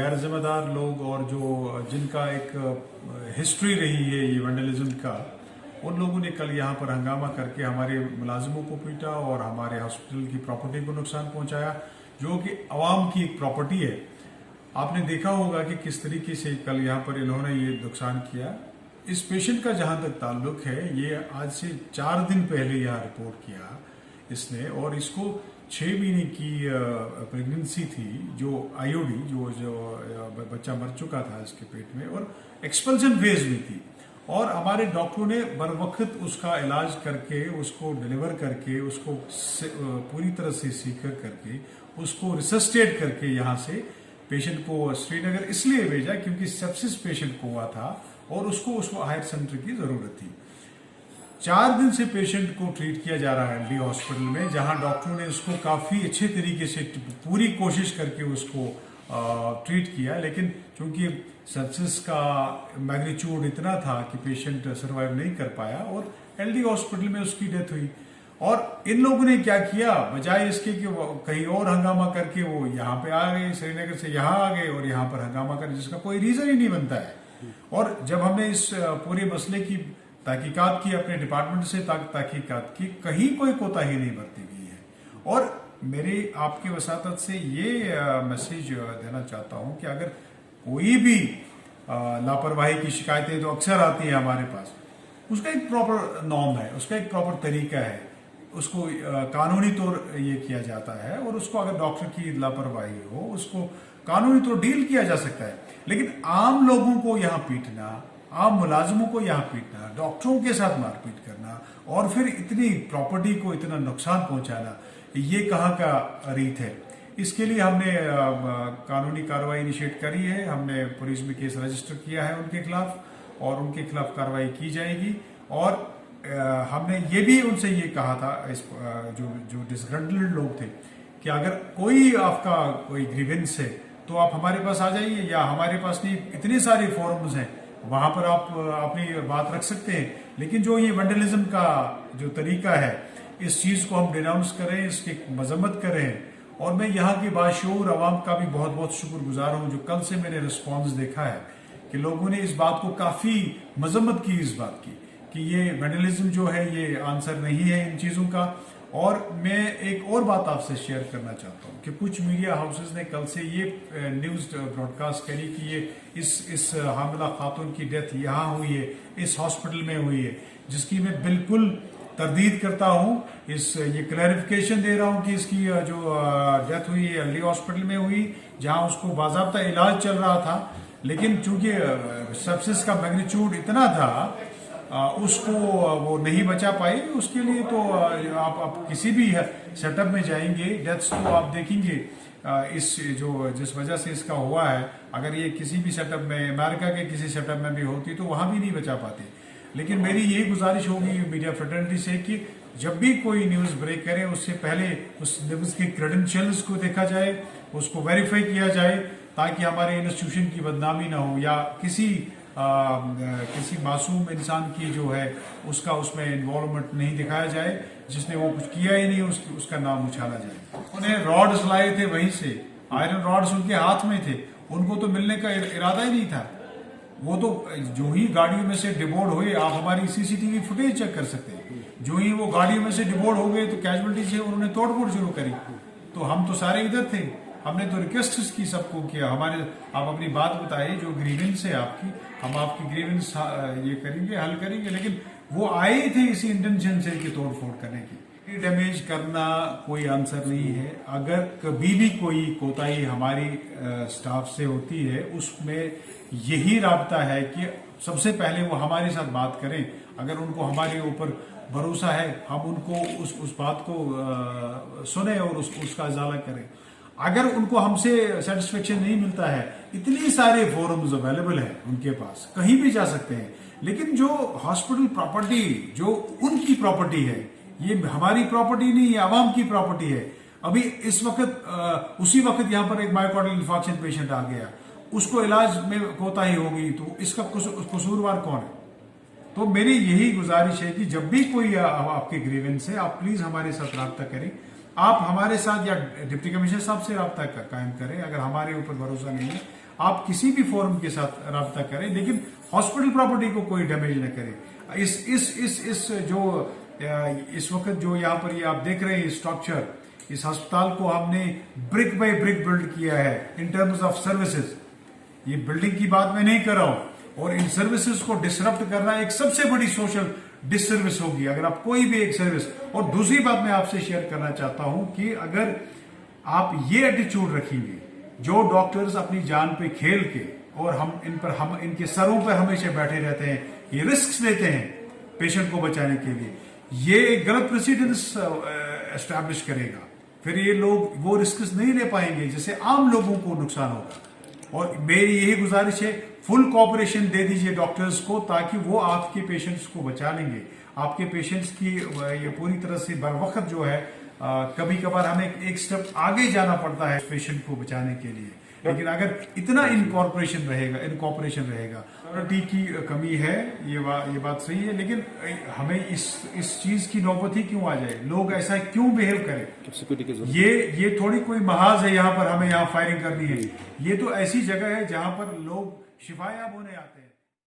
गैर जिम्मेदार लोग और जो जिनका एक हिस्ट्री रही है ये वैंडलिज्म का, उन लोगों ने कल यहाँ पर हंगामा करके हमारे मुलाजिमों को पीटा और हमारे हॉस्पिटल की प्रॉपर्टी को नुकसान पहुंचाया, जो कि अवाम की एक प्रॉपर्टी है। आपने देखा होगा कि किस तरीके से कल यहाँ पर इन्होंने ये नुकसान किया। इस पेशेंट का जहां तक ताल्लुक है, ये आज से 4 दिन पहले यहाँ रिपोर्ट किया इसने, और इसको 6 महीने की प्रेगनेंसी थी, जो आईओडी जो बच्चा मर चुका था इसके पेट में और एक्सपल्सन फेज में थी, और हमारे डॉक्टरों ने बर वक्त उसका इलाज करके उसको डिलीवर करके उसको पूरी तरह से सीकर करके उसको रिसस्टेट करके यहाँ से पेशेंट को श्रीनगर इसलिए भेजा क्योंकि सेप्सिस पेशेंट को हुआ था और उसको हायर सेंटर की जरूरत थी। 4 दिन से पेशेंट को ट्रीट किया जा रहा है एलडी हॉस्पिटल में, जहां डॉक्टरों ने उसको काफी अच्छे तरीके से पूरी कोशिश करके उसको ट्रीट किया, लेकिन चूंकि सेप्सिस का मैग्नीट्यूड इतना था कि पेशेंट सर्वाइव नहीं कर पाया और एलडी हॉस्पिटल में उसकी डेथ हुई। और इन लोगों ने क्या किया, बजाय इसके कि वो कहीं और हंगामा करके वो यहाँ पे आ गए, श्रीनगर से यहाँ आ गए और यहाँ पर हंगामा कर, जिसका कोई रीजन ही नहीं बनता है। और जब हमने इस पूरे मसले की तहकीकात की, अपने डिपार्टमेंट से तहकीकात की, कहीं कोई कोताही नहीं बरती गई है। और मेरी आपकी वसातत से ये मैसेज देना चाहता हूं कि अगर कोई भी लापरवाही की शिकायतें तो अक्सर आती है हमारे पास, उसका एक प्रॉपर नॉर्म है, उसका एक प्रॉपर तरीका है, उसको कानूनी तौर ये किया जाता है, और उसको अगर डॉक्टर की लापरवाही हो उसको कानूनी तौर डील किया जा सकता है। लेकिन आम लोगों को यहाँ पीटना, आम मुलाजिमों को यहाँ पीटना, डॉक्टरों के साथ मारपीट करना और फिर इतनी प्रॉपर्टी को इतना नुकसान पहुंचाना, ये कहाँ का रीत है। इसके लिए हमने कानूनी कार्रवाई इनिशिएट करी है, हमने पुलिस में केस रजिस्टर किया है उनके खिलाफ और उनके खिलाफ कार्रवाई की जाएगी। और हमने ये भी उनसे ये कहा था, जो डिसग्रंटल्ड लोग थे, कि अगर कोई आपका कोई ग्रीवेंस है तो आप हमारे पास आ जाइए, या हमारे पास नहीं इतने सारे फोरम्स हैं वहां पर आप अपनी बात रख सकते हैं। लेकिन जो ये वैंडलिज्म का जो तरीका है, इस चीज को हम डिनाउंस करें, इसकी मजम्मत करें। और मैं यहाँ की बाशऊर आवाम का भी बहुत बहुत शुक्रगुजार हूँ, जो कल से मैंने रिस्पॉन्स देखा है कि लोगों ने इस बात को काफी मजम्मत की, इस बात की कि ये वैंडलिज्म जो है ये आंसर नहीं है इन चीजों का। और मैं एक और बात आपसे शेयर करना चाहता हूँ कि कुछ मीडिया हाउसेस ने कल से ये न्यूज ब्रॉडकास्ट करी कि ये इस हामिला खातून की डेथ यहाँ हुई है, इस हॉस्पिटल में हुई है, जिसकी मैं बिल्कुल तरदीद करता हूँ। ये क्लैरिफिकेशन दे रहा हूँ कि इसकी जो डेथ हुई है एलडी हॉस्पिटल में हुई, जहाँ उसको बाकायदा इलाज चल रहा था, लेकिन चूंकि सेप्सिस का मैग्नीट्यूड इतना था उसको वो नहीं बचा पाई। उसके लिए तो आप किसी भी सेटअप में जाएंगे, डेथ्स तो आप देखेंगे जिस वजह से इसका हुआ है, अगर ये किसी भी सेटअप में, अमेरिका के किसी सेटअप में भी होती तो वहां भी नहीं बचा पाते। लेकिन मेरी यही गुजारिश होगी मीडिया फ्रेटर्निटी से कि जब भी कोई न्यूज ब्रेक करे उससे पहले उस न्यूज के क्रेडेंशियल्स को देखा जाए, उसको वेरीफाई किया जाए, ताकि हमारे इंस्टीट्यूशन की बदनामी ना हो या किसी मासूम इंसान की जो है उसका उसमें इन्वॉल्वमेंट नहीं दिखाया जाए, जिसने वो कुछ किया ही नहीं उसका नाम उछाला जाए। उन्हें रॉड्स लाए थे, वहीं से आयरन रॉड्स उनके हाथ में थे, उनको तो मिलने का इरादा ही नहीं था। वो तो जो ही गाड़ियों में से डिबोर्ड हुए, आप हमारी सीसीटीवी फुटेज चेक कर सकते हैं, जो ही वो गाड़ियों में से डिबोर्ड हो गए तो कैजुअलिटी से उन्होंने तोड़फोड़ शुरू करी। तो हम तो सारे इधर थे, हमने तो रिक्वेस्ट की सबको किया, आप अपनी बात बताइए, जो ग्रीवेंस है आपकी, हम आपकी ग्रीवेंस ये करेंगे, हल करेंगे। लेकिन वो आए थे इसी इंटेंशन से कि तोड़फोड़ करने की। डैमेज करना कोई आंसर नहीं है। अगर कभी भी कोई कोताही हमारी स्टाफ से होती है, उसमें यही राब्ता है कि सबसे पहले वो हमारे साथ बात करें। अगर उनको हमारे ऊपर भरोसा है, हम उनको उस बात को सुने और उसका इजाला करें। अगर उनको हमसे सेटिस्फेक्शन नहीं मिलता है, इतनी सारे फोरम्स अवेलेबल हैं उनके पास, कहीं भी जा सकते हैं। लेकिन जो हॉस्पिटल प्रॉपर्टी जो उनकी प्रॉपर्टी है, ये हमारी प्रॉपर्टी नहीं, ये आवाम की प्रॉपर्टी है। अभी इस वक्त उसी वक्त यहाँ पर एक मायोकार्डियल इन्फार्क्शन पेशेंट आ गया, उसको इलाज में कोताही होगी, तो इसका कसूरवार कौन है? तो मेरी यही गुजारिश है कि जब भी कोई आपके ग्रीवेंस है, आप प्लीज हमारे साथ रब्ता करें। आप हमारे साथ या डिप्टी कमिश्नर साहब से रब्ता कायम करें। अगर हमारे ऊपर भरोसा नहीं है, आप किसी भी फोरम के साथ राब्ता करें, लेकिन हॉस्पिटल प्रॉपर्टी को कोई डैमेज न करे। इस वक्त जो यहाँ पर ये आप देख रहे हैं स्ट्रक्चर, इस अस्पताल को हमने ब्रिक बाय ब्रिक बिल्ड किया है इन टर्म्स ऑफ सर्विसेज। ये बिल्डिंग की बात मैं नहीं कर रहा हूं, और इन सर्विसेज को डिसरप्ट करना एक सबसे बड़ी सोशल डिसर्विस होगी अगर आप कोई भी एक सर्विस। और दूसरी बात मैं आपसे शेयर करना चाहता हूं कि अगर आप ये एटीट्यूड रखेंगे, जो डॉक्टर्स अपनी जान पे खेल के और हम इनके सरों पर हमेशा बैठे रहते हैं, ये रिस्क लेते हैं पेशेंट को बचाने के लिए, ये एक गलत प्रेसिडेंस एस्टैब्लिश करेगा। फिर ये लोग वो रिस्क नहीं ले पाएंगे जिससे आम लोगों को नुकसान होगा। और मेरी यही गुजारिश है, फुल कोऑपरेशन दे दीजिए डॉक्टर्स को, ताकि वो आपके पेशेंट्स को बचा लेंगे। आपके पेशेंट्स की ये पूरी तरह से बर वक्त जो है, कभी कभार हमें एक स्टेप आगे जाना पड़ता है पेशेंट को बचाने के लिए, लेकिन अगर इतना इनकॉर्पोरेशन रहेगा टी की कमी है, ये बात सही है, लेकिन हमें इस चीज की नौबत ही क्यों आ जाए, लोग ऐसा क्यों बिहेव करें। ये थोड़ी कोई महाज है यहाँ पर हमें यहाँ फायरिंग करनी है, ये तो ऐसी जगह है जहाँ पर लोग शिफायाब होने आते हैं।